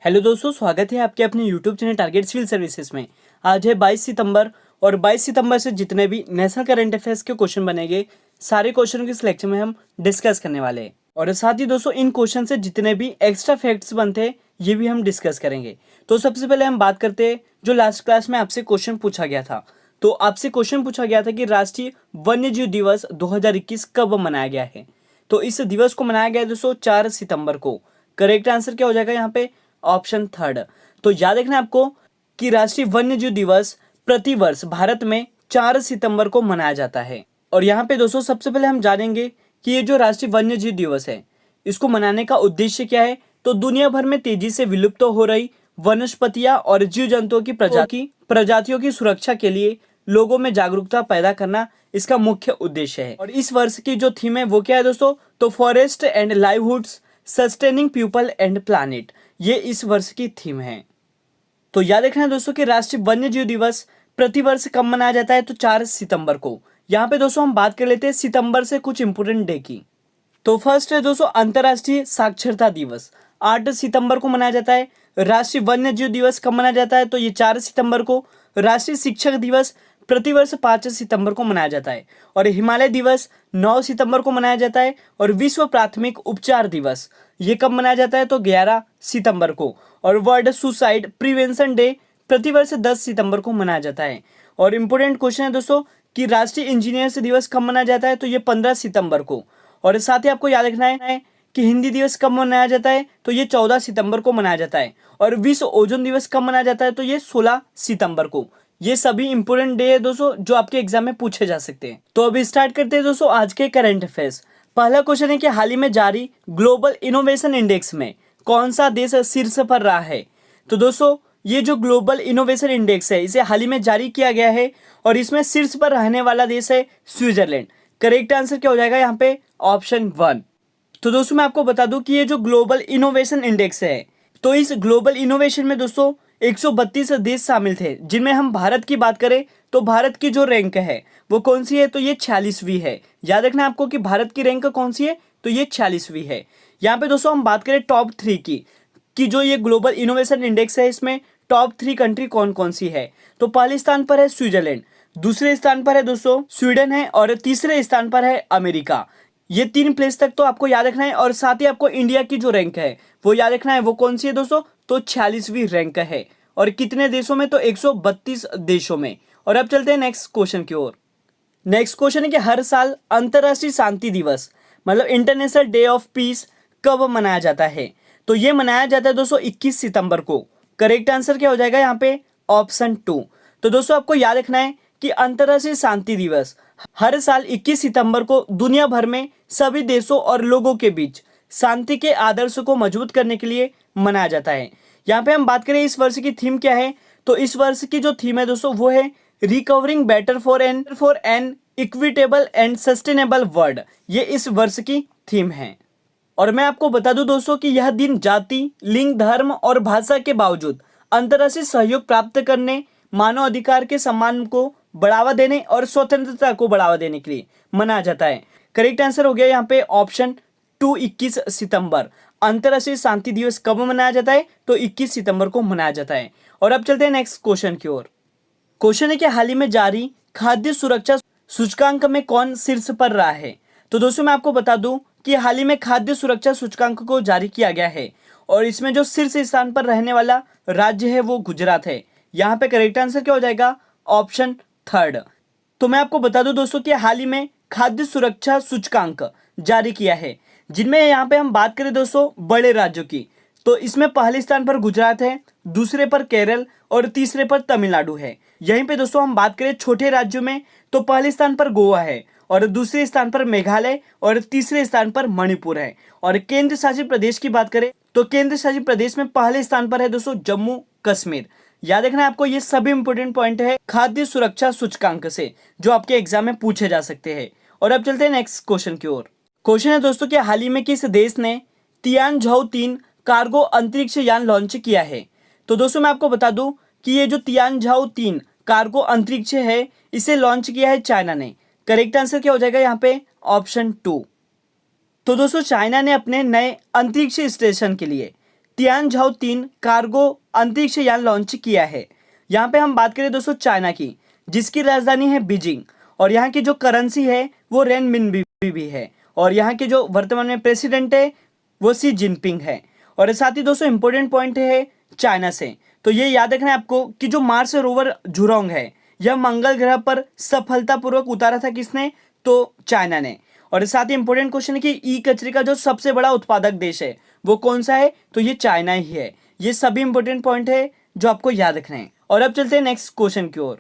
Hello दोस्तों, स्वागत है आपके अपने YouTube channel target civil services में। आज है 22 सितंबर और 22 सितंबर से जितने भी नेशनल करंट अफेयर्स के क्वेश्चन बनेंगे, सारे क्वेश्चनों की सिलेक्शन में हम डिस्कस करने वाले हैं। और साथ ही दोस्तों, इन क्वेश्चन से जितने भी एक्स्ट्रा फैक्ट्स बनते हैं ये भी हम डिस्कस करेंगे। तो सबसे पहले हम बात करते हैं जो लास्ट क्लास में आपसे क्वेश्चन पूछा गया था। तो आपसे क्वेश्चन पूछा गया था कि राष्ट्रीय वन्यजीव दिवस 2021 कब मनाया गया है। तो इस दिवस को मनाया गया दोस्तों 4 सितंबर को। करेक्ट आंसर क्या हो जाएगा यहाँ पे? Option third. तो याद रखना आपको कि राष्ट्रीय वन्यजीव दिवस प्रतिवर्ष भारत में 4 सितंबर को मनाया जाता है। और यहाँ पे दोस्तों सबसे पहले हम जानेंगे कि ये जो राष्ट्रीय वन्यजीव दिवस है इसको मनाने का उद्देश्य क्या है। तो दुनिया भर में तेजी से विलुप्त हो रही वनस्पतियां और जीव जंतुओं की प्रजातियों की सुरक्षा के लिए लोगों में जागरूकता पैदा करना इसका मुख्य उद्देश्य है। और इस वर्ष की जो थीम है वो क्या है दोस्तों? तो forest and livelihoods sustaining people and planet, ये इस वर्ष की थीम है। तो याद रखना दोस्तों कि राष्ट्रीय वन्यजीव दिवस प्रतिवर्ष कब मनाया जाता है? तो 4 सितंबर को। यहाँ पे दोस्तों हम बात कर लेते हैं सितंबर से कुछ इंपोर्टेंट डे की। तो फर्स्ट है दोस्तों अंतर्राष्ट्रीय साक्षरता दिवस, 8 सितंबर को मनाया जाता है। राष्ट्रीय वन्यजीव दिवस कब मनाया जाता है? तो ये 4 सितंबर को। राष्ट्रीय शिक्षक दिवस प्रतिवर्ष 5 सितंबर को मनाया जाता है। और हिमालय दिवस 9 सितंबर को मनाया जाता है। और विश्व प्राथमिक उपचार दिवस ये कब मनाया जाता है? तो 11 सितंबर को। और वर्ल्ड सुसाइड प्रिवेंशन डे प्रतिवर्ष 10 सितंबर को मनाया जाता है। और इम्पोर्टेंट क्वेश्चन है दोस्तों कि राष्ट्रीय इंजीनियर्स दिवस कब मनाया जाता है? तो ये 15 सितंबर को। और साथ ही आपको याद रखना है कि हिंदी दिवस कब मनाया जाता है? तो ये 14 सितंबर को मनाया जाता है। और विश्व ओजोन दिवस कब मनाया जाता है? तो ये 16 सितंबर को। ये सभी इंपोर्टेंट डे है दोस्तों जो आपके एग्जाम में पूछे जा सकते हैं। तो अभी स्टार्ट करते हैं दोस्तों आज के करंट अफेयर्स। पहला क्वेश्चन है कि हाल ही में जारी ग्लोबल इनोवेशन इंडेक्स में कौन सा देश शीर्ष पर रहा है? तो दोस्तों ये जो ग्लोबल इनोवेशन इंडेक्स है इसे हाल ही में जारी किया गया है और इसमें शीर्ष पर रहने वाला देश है स्विट्जरलैंड। करेक्ट आंसर क्या हो जाएगा यहाँ पे? ऑप्शन 1। तो दोस्तों मैं आपको बता दूं कि ये जो ग्लोबल इनोवेशन इंडेक्स है तो इस ग्लोबल इनोवेशन में दोस्तों 132 देश शामिल थे, जिनमें हम भारत की बात करें तो भारत की जो रैंक है वो कौन सी है? तो ये 46वीं है। याद रखना आपको कि भारत की रैंक कौन सी है? तो ये 46वीं है। यहाँ पे दोस्तों हम बात करें टॉप 3 की जो ये ग्लोबल इनोवेशन इंडेक्स है इसमें टॉप 3 कंट्री कौन कौन सी है? तो पहले स्थान पर है स्विट्जरलैंड, दूसरे स्थान पर है दोस्तों स्वीडन है और तीसरे स्थान पर है अमेरिका। ये 3 प्लेस तक तो आपको याद रखना है। और साथ ही आपको इंडिया की जो रैंक है वो याद रखना है, वो कौन सी है दोस्तों? तो 46वीं रैंक है। और कितने देशों में? तो 132 देशों में। और अब चलते हैं नेक्स्ट क्वेश्चन की ओर। नेक्स्ट क्वेश्चन है कि हर साल अंतर्राष्ट्रीय शांति दिवस मतलब इंटरनेशनल डे ऑफ पीस कब मनाया जाता है? तो ये मनाया जाता है दोस्तों 21 सितंबर को। करेक्ट आंसर क्या हो जाएगा यहाँ पे? ऑप्शन 2। तो दोस्तों आपको याद रखना है कि अंतर्राष्ट्रीय शांति दिवस हर साल 21 सितंबर को दुनिया भर में सभी देशों और लोगों के बीच शांति के आदर्श को मजबूत करने के लिए मनाया जाता है। यहाँ पे हम बात करें इस वर्ष की थीम क्या है? तो इस वर्ष की जो थीम है दोस्तों वो है recovering better for an equitable and sustainable world. ये इस वर्ष की थीम है। और मैं आपको बता दूं दोस्तों कि यह दिन जाति, लिंग, धर्म और भाषा के बावजूद अंतर्राष्ट्रीय सहयोग प्राप्त करने, मानव अधिकार के सम्मान को बढ़ावा देने और स्वतंत्रता को बढ़ावा देने के लिए मनाया जाता है। करेक्ट आंसर हो गया यहाँ पे ऑप्शन 2, 21 सितंबर। अंतर्राष्ट्रीय शांति दिवस कब मनाया जाता है? तो 21 सितंबर को मनाया जाता है। और अब चलते हैं नेक्स्ट क्वेश्चन की ओर। क्वेश्चन है कि हाल ही में जारी खाद्य सुरक्षा सूचकांक में कौन शीर्ष पर रहा है? तो दोस्तों मैं आपको बता दूं कि हाल ही में खाद्य सुरक्षा सूचकांक को जारी किया गया है और इसमें जो शीर्ष स्थान पर रहने वाला राज्य है वो गुजरात है। यहाँ पे करेक्ट आंसर क्या हो जाएगा? ऑप्शन 3। तो मैं आपको बता दूं दोस्तों कि हाल ही में खाद्य सुरक्षा सूचकांक जारी किया है, जिनमें यहाँ पे हम बात करें दोस्तों बड़े राज्यों की तो इसमें पहले स्थान पर गुजरात है, दूसरे पर केरल और तीसरे पर तमिलनाडु है। यहीं पे दोस्तों हम बात करें छोटे राज्यों में तो पहले स्थान पर गोवा है और दूसरे स्थान पर मेघालय और तीसरे स्थान पर मणिपुर है। और केंद्र शासित प्रदेश की बात करें तो केंद्र शासित प्रदेश में पहले स्थान पर है दोस्तों जम्मू कश्मीर। याद रखना आपको ये सभी इंपोर्टेंट पॉइंट है खाद्य सुरक्षा सूचकांक से जो आपके एग्जाम में पूछे जा सकते हैं। और अब चलते हैं नेक्स्ट क्वेश्चन की ओर। क्वेश्चन है दोस्तों कि हाल ही में किस देश ने तियानझाओ-3 कार्गो अंतरिक्ष यान लॉन्च किया है? तो दोस्तों मैं आपको बता दूं कि ये जो तियानझाओ-3 कार्गो अंतरिक्ष है इसे लॉन्च किया है चाइना ने। करेक्ट आंसर क्या हो जाएगा यहाँ पे? ऑप्शन 2। तो दोस्तों चाइना ने अपने नए अंतरिक्ष स्टेशन के लिए तियानझाओ 3 कार्गो अंतरिक्ष यान लॉन्च किया है। यहाँ पे हम बात करें दोस्तों चाइना की, जिसकी राजधानी है बीजिंग, और यहाँ की जो करेंसी है वो रेनमिनबी भी है, और यहाँ के जो वर्तमान में प्रेसिडेंट है वो सी जिनपिंग है। और साथ ही दोस्तों इंपॉर्टेंट पॉइंट है चाइना से, तो ये याद रखना है आपको कि जो मार्स रोवर झुरोंग है यह मंगल ग्रह पर सफलतापूर्वक उतारा था किसने, तो चाइना ने। और साथ ही इंपॉर्टेंट क्वेश्चन है कि ई कचरे का जो सबसे बड़ा उत्पादक देश है वो कौन सा है, तो ये चाइना ही है। ये सभी इंपॉर्टेंट पॉइंट है जो आपको याद रखना है। और अब चलते हैं नेक्स्ट क्वेश्चन की ओर।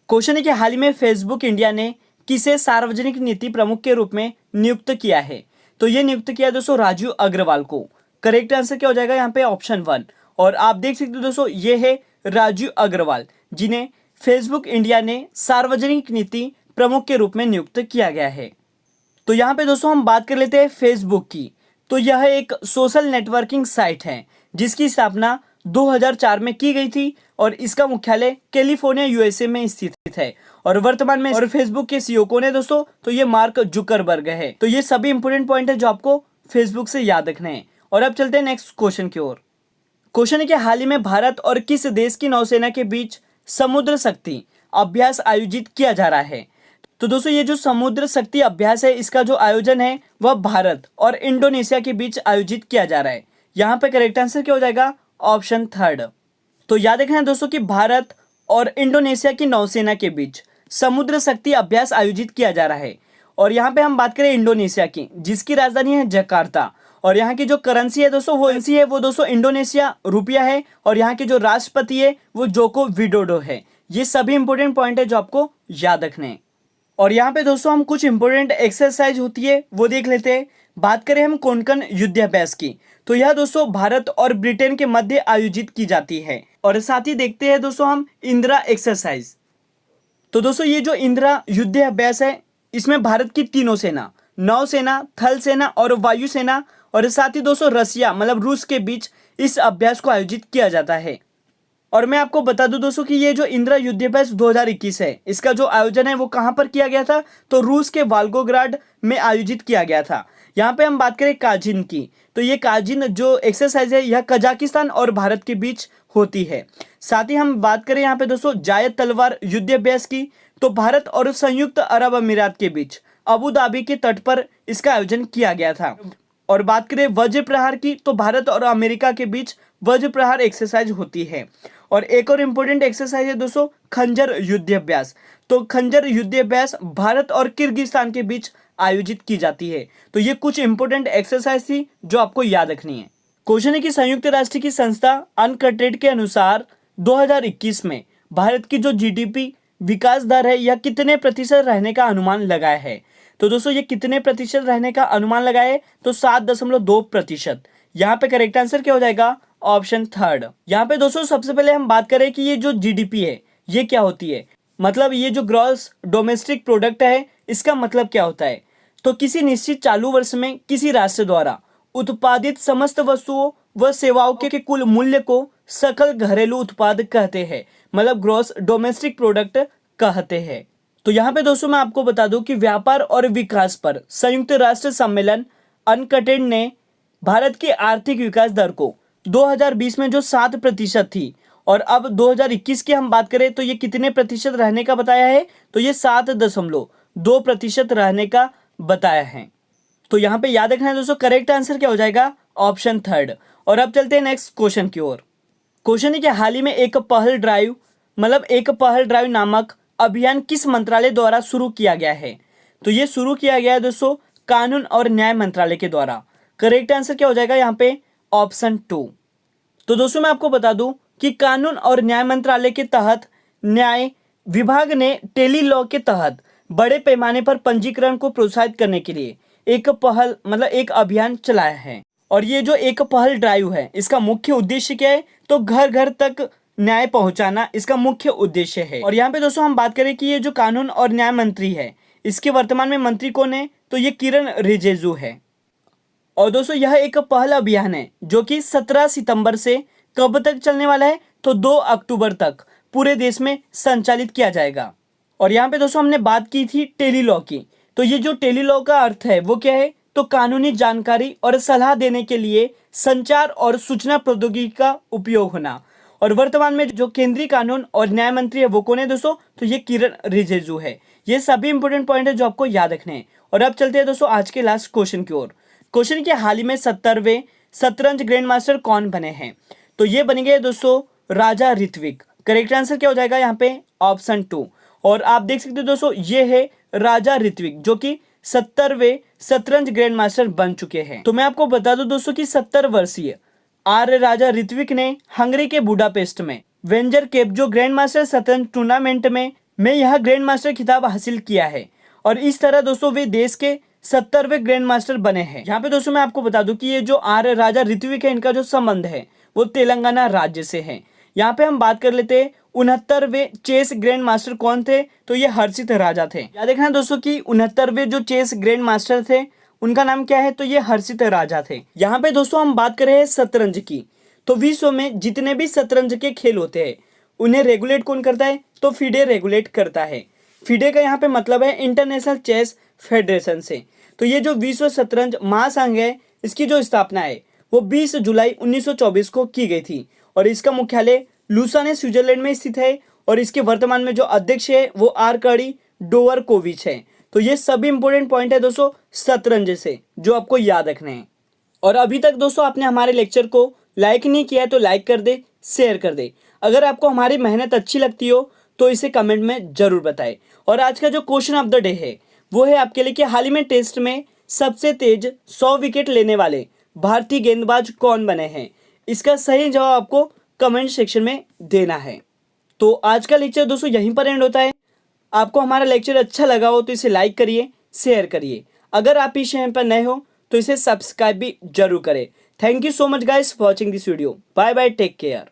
क्वेश्चन है कि हाल ही में फेसबुक इंडिया ने किसे सार्वजनिक नीति प्रमुख के रूप में नियुक्त किया है, तो ये नियुक्त किया दोस्तों राजीव अग्रवाल को। करेक्ट आंसर क्या हो जाएगा यहाँ पे ऑप्शन 1। और आप देख सकते हो दोस्तों ये है राजीव अग्रवाल, जिन्हें फेसबुक इंडिया ने सार्वजनिक नीति प्रमुख के रूप में नियुक्त किया गया है। तो यहाँ पे दोस्तों हम बात कर लेते हैं फेसबुक की। तो यह एक सोशल नेटवर्किंग साइट है जिसकी स्थापना 2004 में की गई थी, और इसका मुख्यालय कैलिफोर्निया यूएसए में स्थित है। और वर्तमान में और फेसबुक के सीईओ कौन है दोस्तों, तो ये मार्क जुकरबर्ग है। तो ये सभी इंपॉर्टेंट पॉइंट है जो आपको फेसबुक से याद रखने हैं। और अब चलते हैं नेक्स्ट क्वेश्चन की ओर। क्वेश्चन है कि हाल ही में भारत और किस देश की नौसेना के बीच समुद्र शक्ति अभ्यास आयोजित किया जा रहा है। तो दोस्तों ये जो समुद्र शक्ति अभ्यास है इसका जो आयोजन है वह भारत और इंडोनेशिया के बीच आयोजित किया जा रहा है। यहाँ पे करेक्ट आंसर क्या हो जाएगा, ऑप्शन 3। तो याद रखना है दोस्तों कि भारत और इंडोनेशिया की नौसेना के बीच समुद्र शक्ति अभ्यास आयोजित किया जा रहा है। और यहाँ पे हम बात करें इंडोनेशिया की, जिसकी राजधानी है जकार्ता, और यहाँ की जो करेंसी है दोस्तों वो दोस्तों इंडोनेशिया रुपया है, और यहाँ के जो राष्ट्रपति है वो जोको विडोडो है। ये सभी इंपॉर्टेंट पॉइंट है जो आपको याद रखने हैं। और यहाँ पे दोस्तों हम कुछ इंपॉर्टेंट एक्सरसाइज होती है वो देख लेते हैं। बात करें हम कोंकण युद्धाभ्यास की, तो यह दोस्तों भारत और ब्रिटेन के मध्य आयोजित की जाती है। और साथ ही देखते हैं दोस्तों हम इंदिरा एक्सरसाइज। तो दोस्तों ये जो इंदिरा युद्धाभ्यास है इसमें भारत की तीनों सेना, नौसेना, थल सेना और वायुसेना, और साथ ही दोस्तों रसिया मतलब रूस के बीच इस अभ्यास को आयोजित किया जाता है। और मैं आपको बता दूं दोस्तों कि ये जो इंदिरा युद्धाभ्यास 2021 है इसका जो आयोजन है वो कहाँ पर किया गया था, तो रूस के वाल्गोग्राड में आयोजित किया गया था। यहाँ पे हम बात करें काजिन की, तो ये काजिन जो एक्सरसाइज है यह कजाकिस्तान और भारत के बीच होती है। साथ ही हम बात करें यहाँ पे दोस्तों जायद तलवार युद्धाभ्यास की, तो भारत और संयुक्त अरब अमीरात के बीच अबू धाबी के तट पर इसका आयोजन किया गया था। और बात करें वज्र प्रहार की, तो भारत और अमेरिका के बीच वज्र प्रहार एक्सरसाइज होती है। और एक और इम्पोर्टेंट एक्सरसाइज है दोस्तों खंजर युद्धाभ्यास, तो खंजर युद्धाभ्यास भारत और किर्गिस्तान के बीच आयोजित की जाती है। तो ये कुछ इंपॉर्टेंट एक्सरसाइज थी जो आपको याद रखनी है। क्वेश्चन है कि संयुक्त राष्ट्र की संस्था अनकटेड के अनुसार 2021 में भारत की जो जीडीपी विकास दर है यह कितने प्रतिशत रहने का अनुमान लगाया है। तो दोस्तों ये कितने प्रतिशत रहने का अनुमान लगाया है, तो 7.2%। यहाँ पे करेक्ट आंसर क्या हो जाएगा, ऑप्शन 3। यहाँ पे दोस्तों सबसे पहले हम बात करें कि ये जो जीडीपी है ये क्या होती है, मतलब ये जो ग्रॉस डोमेस्टिक प्रोडक्ट है इसका मतलब क्या होता है, तो किसी निश्चित चालू वर्ष में किसी राष्ट्र द्वारा उत्पादित समस्त वस्तुओं व सेवाओं के कुल मूल्य को सकल घरेलू उत्पाद कहते हैं, मतलब ग्रॉस डोमेस्टिक प्रोडक्ट कहते हैं। तो यहाँ पे दोस्तों मैं आपको बता दूं कि व्यापार और विकास पर संयुक्त राष्ट्र सम्मेलन अनकटेड ने भारत की आर्थिक विकास दर को 2020 में जो 7% थी, और अब 2021 की हम बात करें तो ये कितने प्रतिशत रहने का बताया है, तो ये 7.2% रहने का बताया है। तो यहाँ पे याद रखना है दोस्तों करेक्ट आंसर क्या हो जाएगा, ऑप्शन 3। और अब चलते हैं नेक्स्ट क्वेश्चन की ओर। क्वेश्चन है कि हाल ही में एक पहल ड्राइव नामक अभियान किस मंत्रालय द्वारा शुरू किया गया है, तो ये शुरू किया गया है दोस्तों कानून और न्याय मंत्रालय के द्वारा। करेक्ट आंसर क्या हो जाएगा यहाँ पे, ऑप्शन 2। तो दोस्तों मैं आपको बता दूं कि कानून और न्याय मंत्रालय के तहत न्याय विभाग ने टेली लॉ के तहत बड़े पैमाने पर पंजीकरण को प्रोत्साहित करने के लिए एक अभियान चलाया है। और ये जो एक पहल ड्राइव है इसका मुख्य उद्देश्य क्या है, तो घर घर तक न्याय पहुंचाना इसका मुख्य उद्देश्य है। और यहाँ पे दोस्तों हम बात करें कि ये जो कानून और न्याय मंत्री है इसके वर्तमान में मंत्री कौन है, तो ये किरण रिजिजू है। और दोस्तों यह एक पहल अभियान है जो कि 17 सितंबर से कब तक चलने वाला है, तो 2 अक्टूबर तक पूरे देश में संचालित किया जाएगा। और यहाँ पे दोस्तों हमने बात की थी टेली लॉ की, तो ये जो टेली लॉ का अर्थ है वो क्या है, तो कानूनी जानकारी और सलाह देने के लिए संचार और सूचना प्रौद्योगिकी का उपयोग होना। और वर्तमान में जो केंद्रीय कानून और न्याय मंत्री है वो कौन है दोस्तों, तो ये किरण रिजिजू है। ये सभी इंपॉर्टेंट पॉइंट है जो आपको याद रखने हैं। और अब चलते हैं दोस्तों आज के लास्ट क्वेश्चन की ओर। क्वेश्चन के हाल ही में 70वें शतरंज ग्रैंड मास्टर कौन बने हैं, तो ये बन गए दोस्तों राजा ऋत्विक। करेक्ट आंसर क्या हो जाएगा यहाँ पे, ऑप्शन 2। और आप देख सकते हो दोस्तों ये है राजा ऋत्विक जो कि 70वें शतरंज ग्रैंड मास्टर बन चुके हैं। तो मैं आपको बता दूं दोस्तों कि 70 वर्षीय आर्य राजा ऋत्विक ने हंगरी के बुडापेस्ट में वेंजर केप जो ग्रैंड मास्टर शतरंज टूर्नामेंट में यह ग्रैंड मास्टर खिताब हासिल किया है। और इस तरह दोस्तों वे देश के 70वें ग्रैंड मास्टर बने हैं। यहाँ पे दोस्तों मैं आपको बता दूं कि ये जो आर्य राजा ऋत्विक है इनका जो संबंध है वो तेलंगाना राज्य से है। यहाँ पे हम बात कर लेते हैं 69वें चेस ग्रैंड मास्टर कौन थे, तो ये हर्षित राजा थे। याद रखना दोस्तों कि 69वें जो चेस ग्रैंड मास्टर थे उनका नाम क्या है, तो ये हर्षित राजा थे। यहाँ पे दोस्तों हम बात कर रहे हैं शतरंज की, तो विश्व में जितने भी शतरंज के खेल होते हैं उन्हें रेगुलेट कौन करता है, तो फिडे रेगुलेट करता है। फिडे का यहाँ पे मतलब है इंटरनेशनल चेस फेडरेशन से। तो ये जो विश्व शतरंज महासंघ है इसकी जो स्थापना है वो 20 जुलाई 1924 को की गई थी। और इसका मुख्यालय लुसाने स्विट्जरलैंड में स्थित है। और इसके वर्तमान में जो अध्यक्ष है वो आर्कडी डोवरकोविच है। तो ये सभी इंपॉर्टेंट पॉइंट है दोस्तों शतरंज से जो आपको याद रखने हैं। और अभी तक दोस्तों आपने हमारे लेक्चर को लाइक नहीं किया है तो लाइक कर दे, शेयर कर दे। अगर आपको हमारी मेहनत अच्छी लगती हो तो इसे कमेंट में जरूर बताएं। और आज का जो क्वेश्चन ऑफ द डे है वो है आपके लिए कि हाल ही में टेस्ट में सबसे तेज 100 विकेट लेने वाले भारतीय गेंदबाज कौन बने हैं। इसका सही जवाब आपको कमेंट सेक्शन में देना है। तो आज का लेक्चर दोस्तों यहीं पर एंड होता है। आपको हमारा लेक्चर अच्छा लगा हो तो इसे लाइक करिए, शेयर करिए। अगर आप इस चैनल पर नए हो तो इसे सब्सक्राइब भी जरूर करें। Thank you so much guys for watching this video. Bye bye, take care.